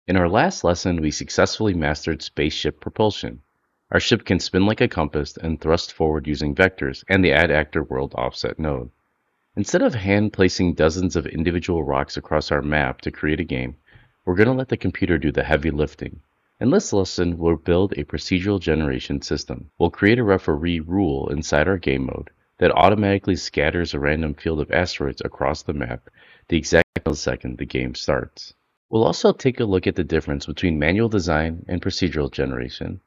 In our last lesson, we successfully mastered spaceship propulsion. Our ship can spin like a compass and thrust forward using vectors and the add actor world offset node. Instead of hand placing dozens of individual rocks across our map to create a game, we're going to let the computer do the heavy lifting. In this lesson, we'll build a procedural generation system. We'll create a referee rule inside our game mode that automatically scatters a random field of asteroids across the map the exact millisecond the game starts. We'll also take a look at the difference between manual design and procedural generation.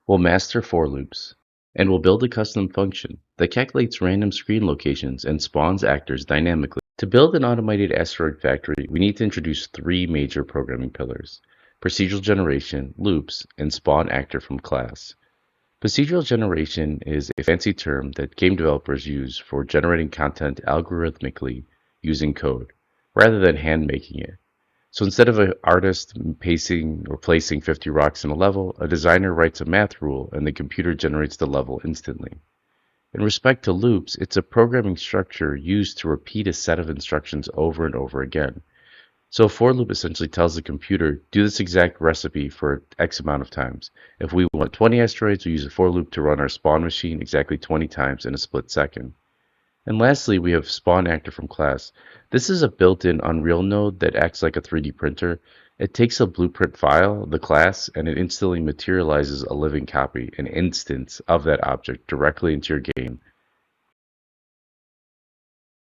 We'll master for loops, and we'll build a custom function that calculates random screen locations and spawns actors dynamically. To build an automated asteroid factory, we need to introduce three major programming pillars: procedural generation, loops, and spawn actor from class. Procedural generation is a fancy term that game developers use for generating content algorithmically using code, rather than hand making it. So instead of an artist pacing or placing 50 rocks in a level, a designer writes a math rule and the computer generates the level instantly. In respect to loops, it's a programming structure used to repeat a set of instructions over and over again. So a for loop essentially tells the computer, do this exact recipe for X amount of times. If we want 20 asteroids, we use a for loop to run our spawn machine exactly 20 times in a split second. And lastly, we have spawn actor from class. This is a built-in Unreal node that acts like a 3D printer. It takes a blueprint file, the class, and it instantly materializes a living copy, an instance of that object directly into your game.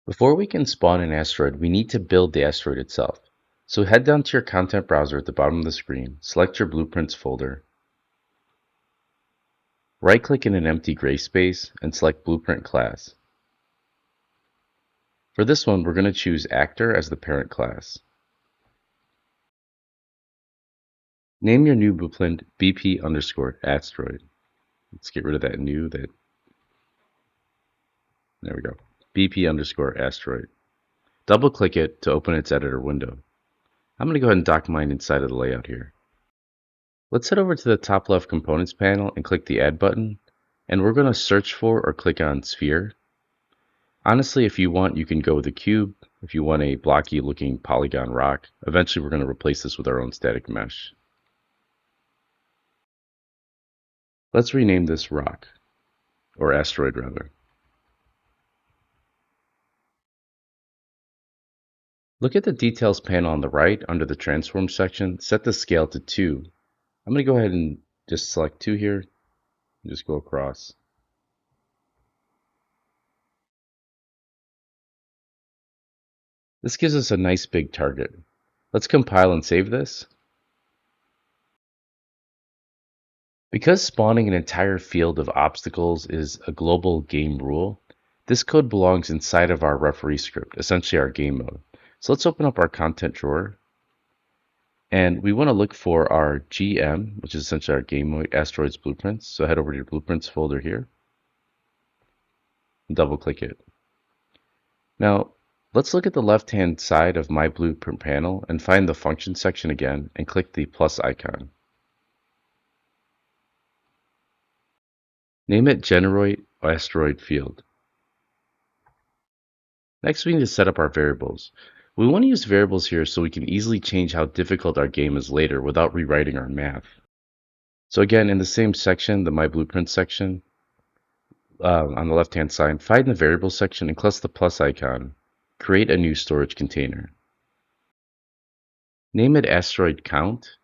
Before we can spawn an asteroid, we need to build the asteroid itself. So head down to your content browser at the bottom of the screen, select your blueprints folder, right-click in an empty gray space, and select blueprint class. For this one, we're going to choose actor as the parent class. Name your new blueprint BP_asteroid. Let's get rid of that new. There we go. BP_asteroid. Double click it to open its editor window. I'm going to go ahead and dock mine inside of the layout here. Let's head over to the top left components panel and click the add button. And we're going to search for or click on sphere. Honestly, if you want, you can go with a cube. If you want a blocky looking polygon rock, eventually we're going to replace this with our own static mesh. Let's rename this rock, or asteroid rather. Look at the details panel on the right under the transform section. Set the scale to 2. I'm going to go ahead and just select 2 here and just go across. This gives us a nice big target. Let's compile and save this. Because spawning an entire field of obstacles is a global game rule, this code belongs inside of our referee script, essentially our game mode. So let's open up our content drawer. And we want to look for our GM, which is essentially our game mode, asteroids blueprints. So head over to your blueprints folder here. And double click it. Now, let's look at the left-hand side of my blueprint panel and find the function section again and click the plus icon. Name it generate asteroid field. Next, we need to set up our variables. We want to use variables here so we can easily change how difficult our game is later without rewriting our math. So again, in the same section, the My Blueprint section, on the left-hand side, find the variables section and click the plus icon. Create a new storage container. Name it asteroid count,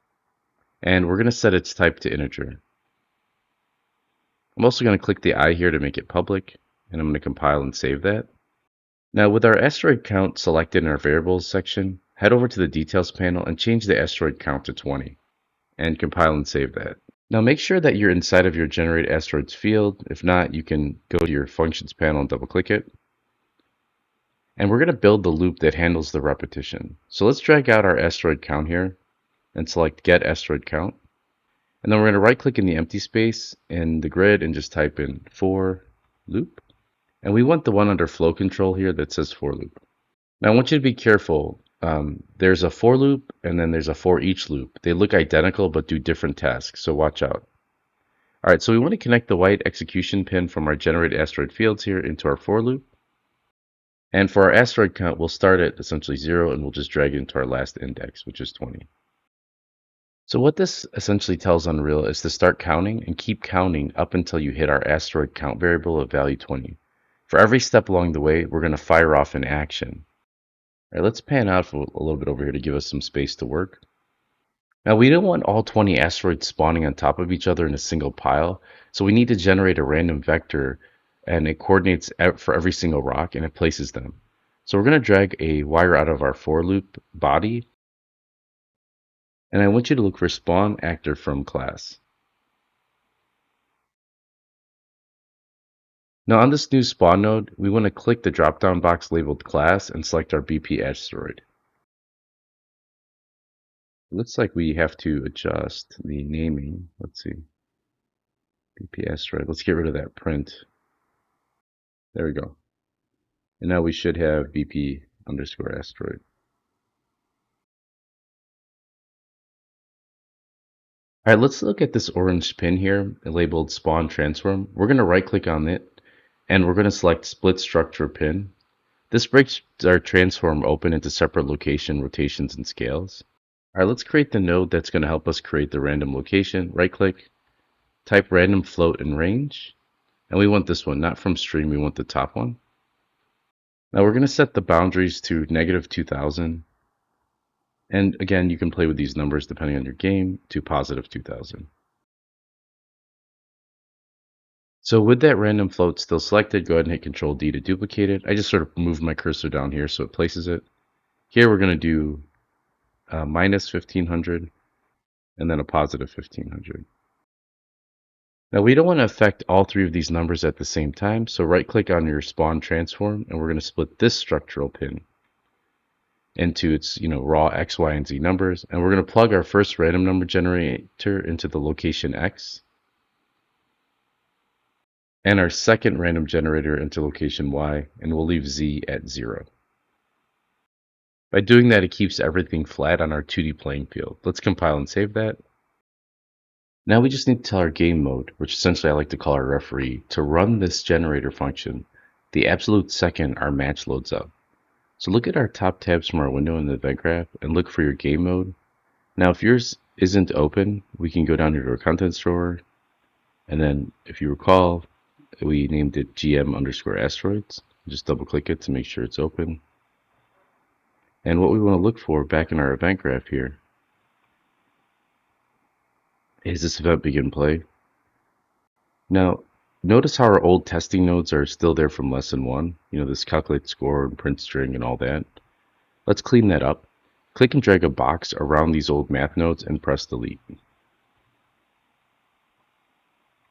and we're going to set its type to integer. I'm also going to click the I here to make it public, and I'm going to compile and save that. Now with our asteroid count selected in our variables section, head over to the details panel and change the asteroid count to 20, and compile and save that. Now make sure that you're inside of your generate asteroids field. If not, you can go to your functions panel and double click it. And we're going to build the loop that handles the repetition. So let's drag out our asteroid count here and select get asteroid count. And then we're going to right click in the empty space in the grid and just type in for loop. And we want the one under flow control here that says for loop. Now I want you to be careful. There's a for loop and then there's a for each loop. They look identical but do different tasks, so watch out. Alright, so we want to connect the white execution pin from our generate asteroid fields here into our for loop. And for our asteroid count, we'll start at essentially 0 and we'll just drag it into our last index, which is 20. So what this essentially tells Unreal is to start counting and keep counting up until you hit our asteroid count variable of value 20. For every step along the way, we're going to fire off an action. All right, let's pan out for a little bit over here to give us some space to work. Now we don't want all 20 asteroids spawning on top of each other in a single pile, so we need to generate a random vector and it coordinates for every single rock and it places them. So we're going to drag a wire out of our for loop body, and I want you to look for spawn actor from class. Now on this new spawn node, we want to click the drop-down box labeled class and select our BP asteroid. It looks like we have to adjust the naming. Let's see. BP asteroid. Let's get rid of that print. There we go. And now we should have BP underscore asteroid. All right, let's look at this orange pin here labeled spawn transform. We're going to right click on it and we're going to select split structure pin. This breaks our transform open into separate location, rotations, and scales. All right, let's create the node that's going to help us create the random location. Right click, type random float and range. And we want this one, not from stream, we want the top one. Now we're going to set the boundaries to -2000. And again, you can play with these numbers depending on your game to +2000. So with that random float still selected, go ahead and hit Control D to duplicate it. I just sort of moved my cursor down here so it places it. Here we're going to do -1500 and then a +1500. Now we don't want to affect all three of these numbers at the same time, so right click on your spawn transform and we're going to split this structural pin into its raw X, Y, and Z numbers, and we're going to plug our first random number generator into the location X and our second random generator into location Y, and we'll leave Z at 0. By doing that, it keeps everything flat on our 2D playing field. Let's compile and save that. Now we just need to tell our game mode, which essentially I like to call our referee, to run this generator function the absolute second our match loads up. So look at our top tabs from our window in the event graph and look for your game mode. Now if yours isn't open, we can go down here to our contents drawer, and then if you recall, we named it GM underscore asteroids. Just double click it to make sure it's open. And what we want to look for back in our event graph here is this event begin play. Now notice how our old testing nodes are still there from lesson 1. This calculate score and print string and all that. Let's clean that up. Click and drag a box around these old math nodes and press delete.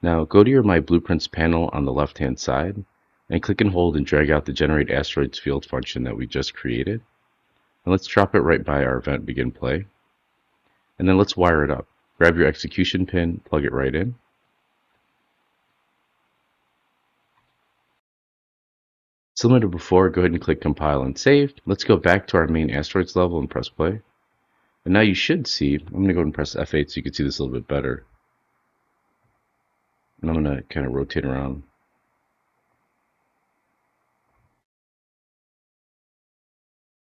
Now go to your My Blueprints panel on the left hand side and click and hold and drag out the Generate Asteroids field function that we just created. And let's drop it right by our event begin play. And then let's wire it up. Grab your execution pin, plug it right in. Similar to before, go ahead and click compile and save. Let's go back to our main asteroids level and press play. And now you should see, I'm going to go ahead and press F8 so you can see this a little bit better. And I'm going to kind of rotate around.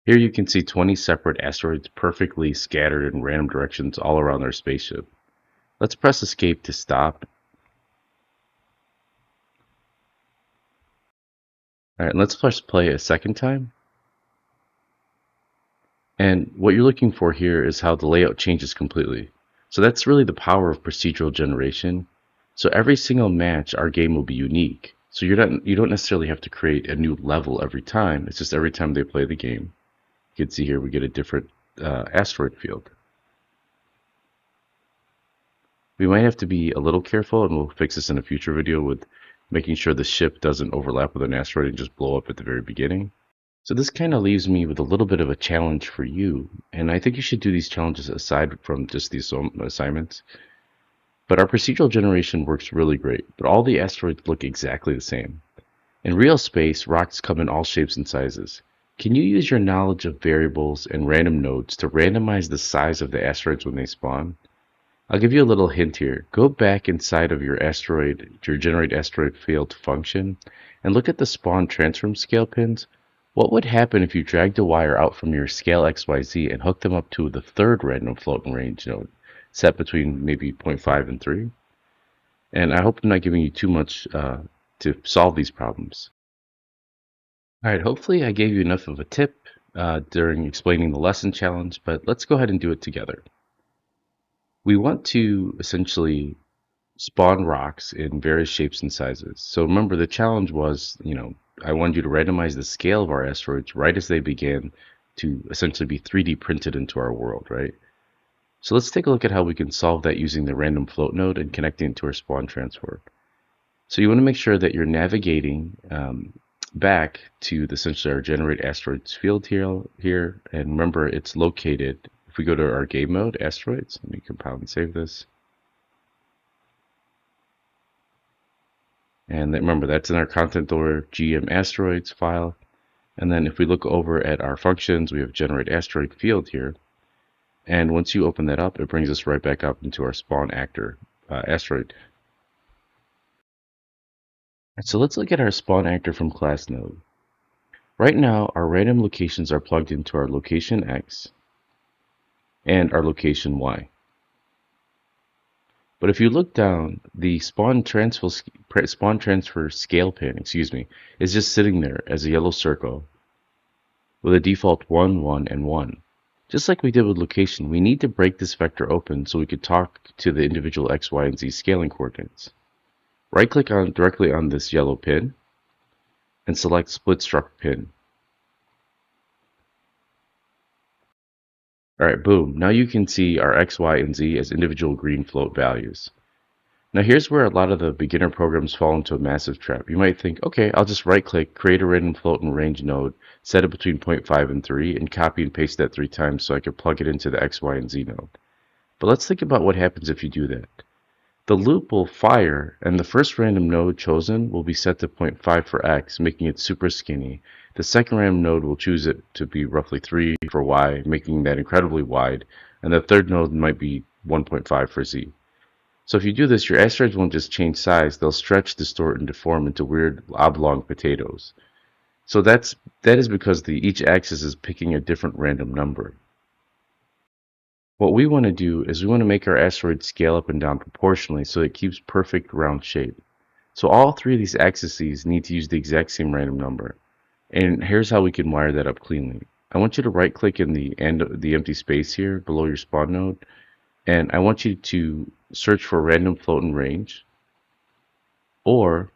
Here you can see 20 separate asteroids perfectly scattered in random directions all around our spaceship. Let's press escape to stop. Alright, let's press play a second time. And what you're looking for here is how the layout changes completely. So that's really the power of procedural generation. So every single match, our game will be unique. So you don't necessarily have to create a new level every time. It's just every time they play the game. You can see here we get a different asteroid field. We might have to be a little careful, and we'll fix this in a future video, with making sure the ship doesn't overlap with an asteroid and just blow up at the very beginning. So this kind of leaves me with a little bit of a challenge for you, and I think you should do these challenges aside from just these assignments. But our procedural generation works really great, but all the asteroids look exactly the same. In real space, rocks come in all shapes and sizes. Can you use your knowledge of variables and random nodes to randomize the size of the asteroids when they spawn? I'll give you a little hint here. Go back inside of your generate asteroid field function, and look at the spawn transform scale pins. What would happen if you dragged a wire out from your scale XYZ and hooked them up to the third random float and range node? set between maybe zero point 0.5 and 3. And I hope I'm not giving you too much to solve these problems. All right, hopefully I gave you enough of a tip during explaining the lesson challenge, but let's go ahead and do it together. We want to essentially spawn rocks in various shapes and sizes. So remember, the challenge was, I wanted you to randomize the scale of our asteroids right as they began to essentially be 3D printed into our world, right? So let's take a look at how we can solve that using the random float node and connecting it to our spawn transfer. So you want to make sure that you're navigating back to essentially our generate asteroids field here. And remember, it's located, if we go to our game mode, asteroids, let me compile and save this. And remember, that's in our content door gm asteroids file. And then if we look over at our functions, we have generate asteroid field here. And once you open that up, it brings us right back up into our spawn actor asteroid. So let's look at our spawn actor from class node. Right now, our random locations are plugged into our location X and our location Y. But if you look down, the spawn transfer scale pin, is just sitting there as a yellow circle with a default 1, 1, and 1. Just like we did with location, we need to break this vector open so we could talk to the individual X, Y, and Z scaling coordinates. Right-click directly on this yellow pin and select Split Struct Pin. Alright, boom. Now you can see our X, Y, and Z as individual green float values. Now here's where a lot of the beginner programs fall into a massive trap. You might think, okay, I'll just right-click, create a random float and range node, set it between 0.5 and 3, and copy and paste that 3 times so I can plug it into the X, Y, and Z node. But let's think about what happens if you do that. The loop will fire, and the first random node chosen will be set to zero point 0.5 for X, making it super skinny. The second random node will choose it to be roughly 3 for Y, making that incredibly wide. And the third node might be 1.5 for Z. So if you do this, your asteroids won't just change size, they'll stretch, distort, and deform into weird oblong potatoes. So that is because each axis is picking a different random number. What we want to do is we want to make our asteroid scale up and down proportionally so it keeps perfect round shape. So all 3 of these axes need to use the exact same random number. And here's how we can wire that up cleanly. I want you to right click in the empty space here below your spawn node, and I want you to search for random float and range, or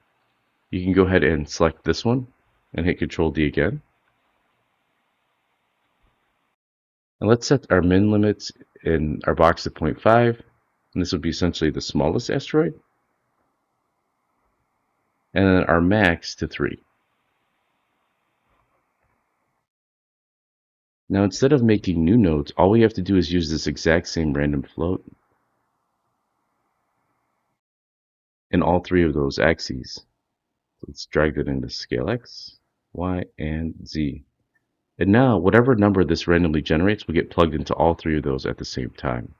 you can go ahead and select this one and hit Control D again. And let's set our min limits in our box to 0.5, and this would be essentially the smallest asteroid, and then our max to 3. Now instead of making new nodes, all we have to do is use this exact same random float in all 3 of those axes. Let's drag that into scale X, Y, and Z. And now whatever number this randomly generates will get plugged into all 3 of those at the same time.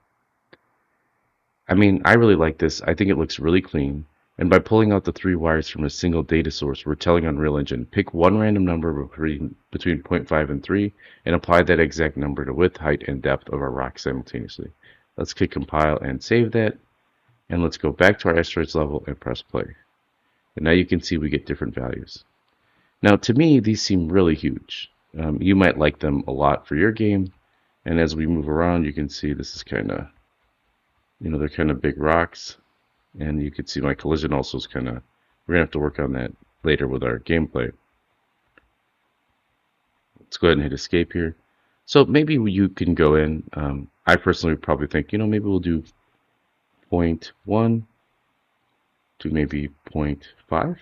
I mean, I really like this. I think it looks really clean. And by pulling out the 3 wires from a single data source, we're telling Unreal Engine, pick one random number between 0.5 and 3 and apply that exact number to width, height, and depth of our rock simultaneously. Let's click compile and save that. And let's go back to our asteroids level and press play. And now you can see we get different values. Now to me, these seem really huge. You might like them a lot for your game. And as we move around, you can see this is kind of, they're kind of big rocks. And you can see my collision also is kind of, we're going to have to work on that later with our gameplay. Let's go ahead and hit escape here. So maybe you can go in. I personally would probably think, maybe we'll do 0.1 to maybe 0.5.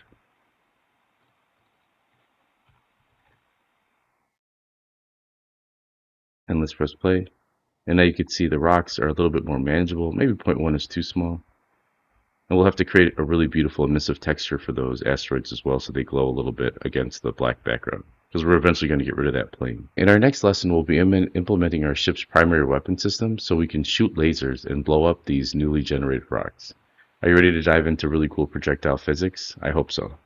And let's press play. And now you can see the rocks are a little bit more manageable. Maybe 0.1 is too small. And we'll have to create a really beautiful emissive texture for those asteroids as well so they glow a little bit against the black background. Because we're eventually going to get rid of that plane. In our next lesson, we'll be implementing our ship's primary weapon system so we can shoot lasers and blow up these newly generated rocks. Are you ready to dive into really cool projectile physics? I hope so.